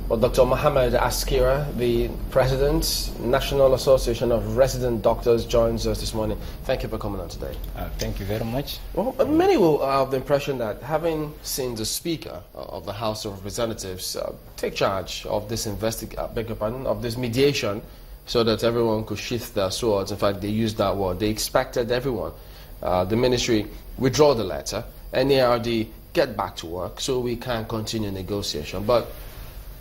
Well, Dr. Mohammed Askira, the President, National Association of Resident Doctors, joins us this morning. Thank you for coming on today. Thank you very much. Well, many will have the impression that having seen the Speaker of the House of Representatives take charge of this of this mediation, so that everyone could sheath their swords. In fact, they used that word. They expected everyone, the ministry, withdraw the letter, NARD, get back to work so we can continue negotiation. But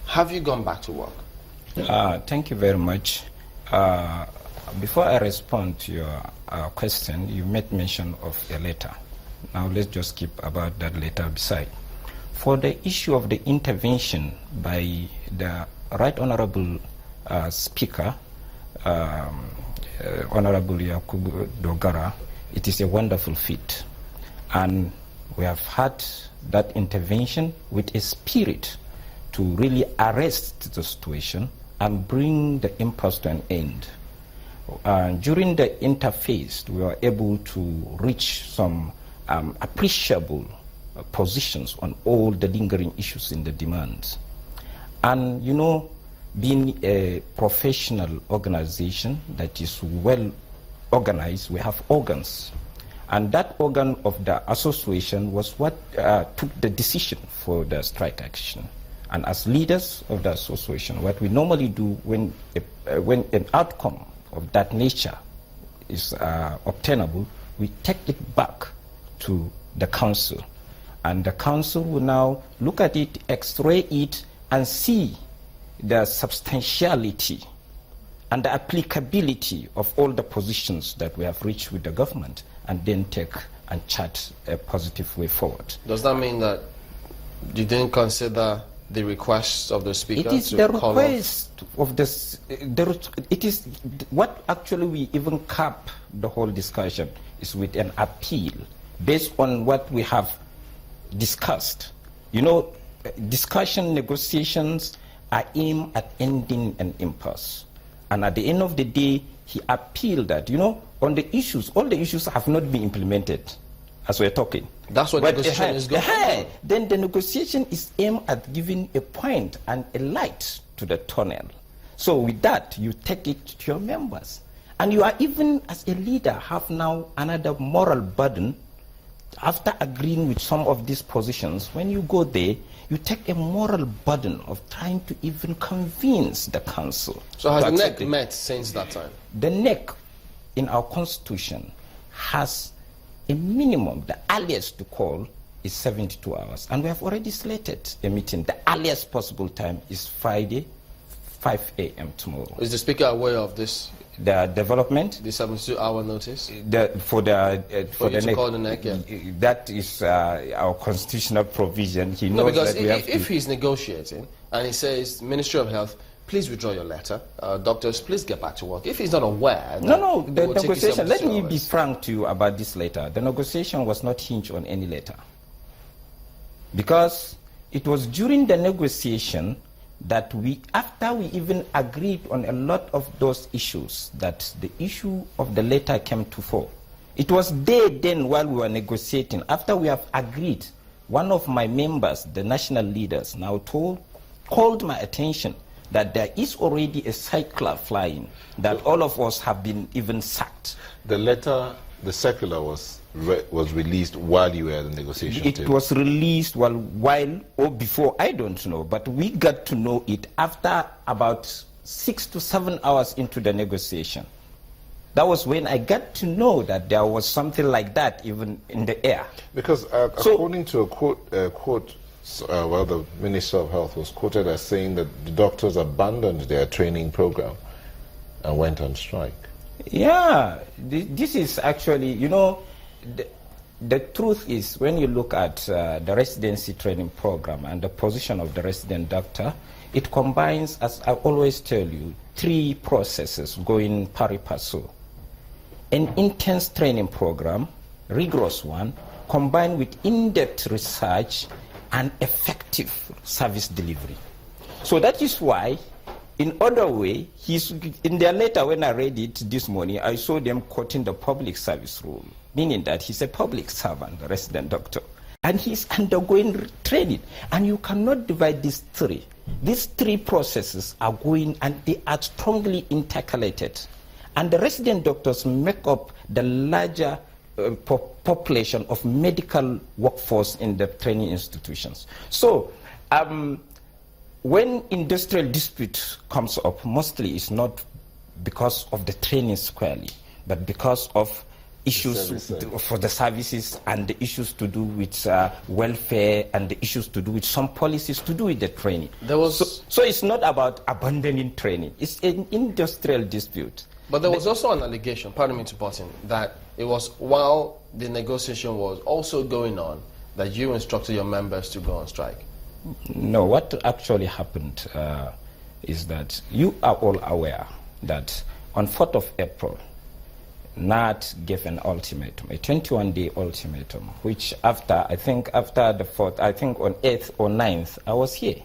have you gone back to work? Thank you very much. Before I respond to your question, you made mention of a letter. Now let's just keep about that letter beside. For the issue of the intervention by the Right Honorable Speaker, Honorable Yakubu Dogara, it is a wonderful feat. And we have had that intervention with a spirit to really arrest the situation and bring the impasse to an end. During the interface, we were able to reach some appreciable positions on all the lingering issues in the demands. And you know, being a professional organization that is well organized, we have organs. And that organ of the association was what took the decision for the strike action. And as leaders of the association, what we normally do when an outcome of that nature is obtainable, we take it back to the council. And the council will now look at it, x-ray it, and see the substantiality and the applicability of all the positions that we have reached with the government, and then take and chart a positive way forward. Does that mean that you didn't consider the request of the Speaker? It is the request of this. It is what actually we even cap the whole discussion is with an appeal based on what we have discussed. You know, discussion, negotiations are aimed at ending an impasse. And at the end of the day, he appealed that, you know, on the issues, all the issues have not been implemented as we're talking. That's what negotiation is going on. Then the negotiation is aimed at giving a point and a light to the tunnel. So with that, you take it to your members. And you are even, as a leader, have now another moral burden. After agreeing with some of these positions, when you go there, you take a moral burden of trying to even convince the council. So has the NEC met since that time? The NEC in our constitution has a minimum, the earliest to call is 72 hours. And we have already slated a meeting. The earliest possible time is Friday, 5 a.m. tomorrow. Is the Speaker aware of this? The development? The 72-hour notice? For the NEC. Call the NEC, yeah. That is our constitutional provision. He knows because that if he's negotiating and he says, Ministry of Health, please withdraw your letter. Doctors, please get back to work. If he's not aware... No, the negotiation, let me be frank to you about this letter. The negotiation was not hinged on any letter. Because it was during the negotiation that after we even agreed on a lot of those issues, that the issue of the letter came to fore. It was there then while we were negotiating, after we have agreed, one of my members, the national leaders, now called my attention that there is already a cycler flying, that all of us have been even sacked. The letter, the circular was released while you were at the negotiation table? It was released while or before, I don't know, but we got to know it after about 6 to 7 hours into the negotiation. That was when I got to know that there was something like that even in the air. Because according to a quote, the Minister of Health was quoted as saying that the doctors abandoned their training program and went on strike. Yeah, this is actually, you know, the truth is, when you look at the residency training program and the position of the resident doctor, it combines, as I always tell you, 3 processes going pari passu. An intense training program, rigorous one, combined with in-depth research and effective service delivery. So that is why, in other way, in their letter when I read it this morning, I saw them quoting the public service rule, meaning that he's a public servant, a resident doctor, and he's undergoing training. And you cannot divide these 3 These three processes are going, and they are strongly intercalated. And the resident doctors make up the larger population of medical workforce in the training institutions. So when industrial dispute comes up, mostly it's not because of the training squarely, but because of issues for the services and the issues to do with welfare and the issues to do with some policies to do with the training. So it's not about abandoning training. It's an industrial dispute. But there was also an allegation, pardon me to butt in, that it was while the negotiation was also going on that you instructed your members to go on strike. No, what actually happened is that you are all aware that on 4th of April, NAT gave an ultimatum, a 21-day ultimatum, which after the 4th, I think on 8th or 9th, I was here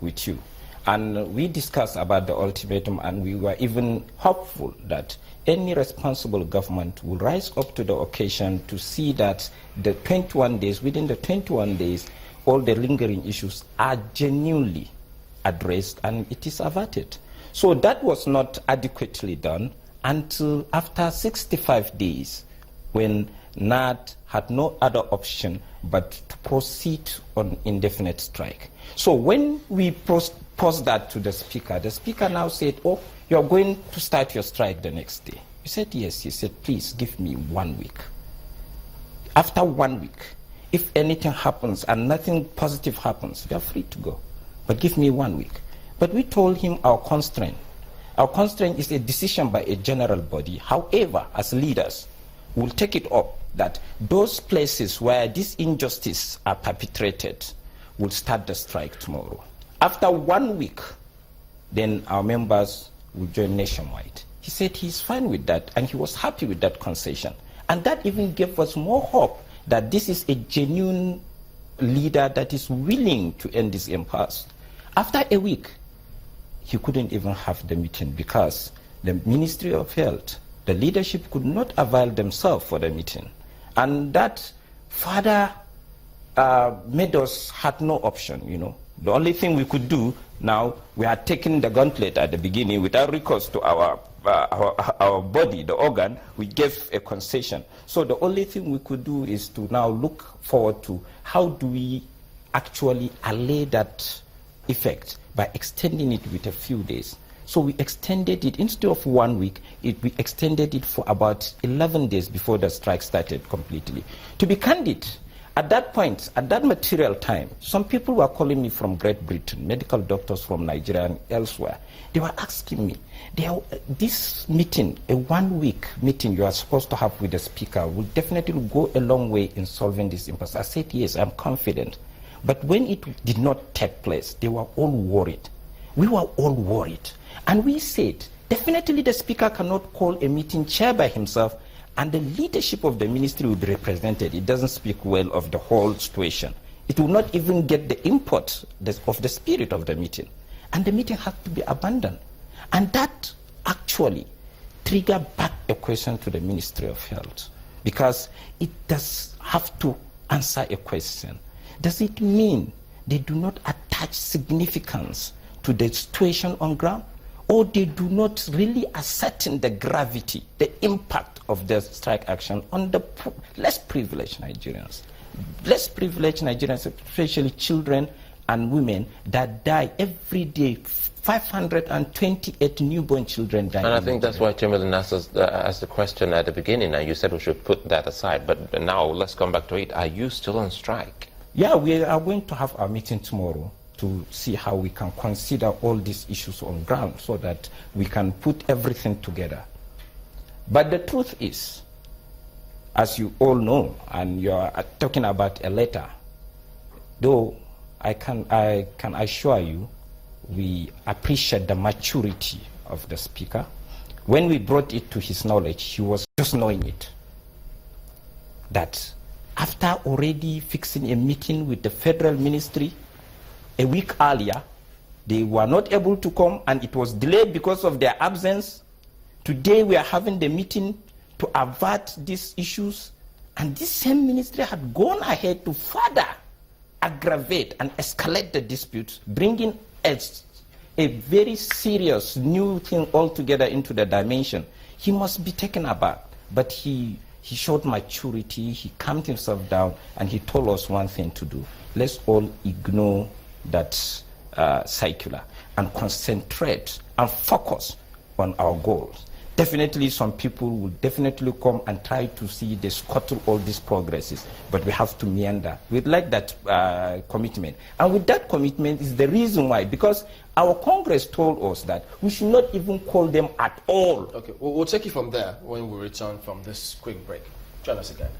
with you. And we discussed about the ultimatum, and we were even hopeful that any responsible government will rise up to the occasion to see that the 21 days, within the 21 days, all the lingering issues are genuinely addressed and it is averted. So that was not adequately done until after 65 days, when NAT had no other option but to proceed on indefinite strike. So when we posed that to the Speaker now said, oh, you're going to start your strike the next day. We said, yes. He said, please give me 1 week. After 1 week, if anything happens and nothing positive happens, you're free to go. But give me 1 week. But we told him our constraint. Our constraint is a decision by a general body. However, as leaders, we'll take it up that those places where this injustice are perpetrated will start the strike tomorrow. After 1 week, then our members will join nationwide. He said he's fine with that, and he was happy with that concession. And that even gave us more hope that this is a genuine leader that is willing to end this impasse. After a week, he couldn't even have the meeting because the Ministry of Health, the leadership could not avail themselves for the meeting. And that further made us had no option, you know. The only thing we could do now, we had taken the gauntlet at the beginning without recourse to our body, the organ. We gave a concession. So the only thing we could do is to now look forward to how do we actually allay that effect by extending it with a few days. So we extended it, instead of 1 week, we extended it for about 11 days before the strike started completely. To be candid, at that point, at that material time, some people were calling me from Great Britain, medical doctors from Nigeria and elsewhere. They were asking me, this meeting, a 1 week meeting you are supposed to have with the Speaker, will definitely go a long way in solving this impasse. I said, yes, I'm confident. But when it did not take place, they were all worried. We were all worried. And we said, definitely the Speaker cannot call a meeting chaired by himself and the leadership of the ministry will be represented. It doesn't speak well of the whole situation. It will not even get the import of the spirit of the meeting. And the meeting has to be abandoned. And that actually triggered back a question to the Ministry of Health, because it does have to answer a question. Does it mean they do not attach significance to the situation on ground? Or they do not really ascertain the gravity, the impact of the strike action on the less privileged Nigerians? Less privileged Nigerians, especially children and women that die every day. 528 newborn children die. And I think that's why Chamberlain asked the question at the beginning, and you said we should put that aside. But now let's come back to it. Are you still on strike? Yeah, we are going to have our meeting tomorrow to see how we can consider all these issues on ground so that we can put everything together. But the truth is, as you all know, and you are talking about a letter, though I can assure you, we appreciate the maturity of the Speaker. When we brought it to his knowledge, he was just knowing it, that after already fixing a meeting with the federal ministry a week earlier, they were not able to come and it was delayed because of their absence. Today we are having the meeting to avert these issues, and this same ministry had gone ahead to further aggravate and escalate the dispute, bringing a very serious new thing altogether into the dimension, he must be taken aback. But he showed maturity, he calmed himself down, and he told us one thing to do. Let's all ignore that circular and concentrate and focus on our goals. Definitely some people will definitely come and try to see they scuttle all these progresses, but we have to meander. We'd like that commitment. And with that commitment is the reason why, because our Congress told us that we should not even call them at all. Okay, we'll take you from there when we return from this quick break. Join us again.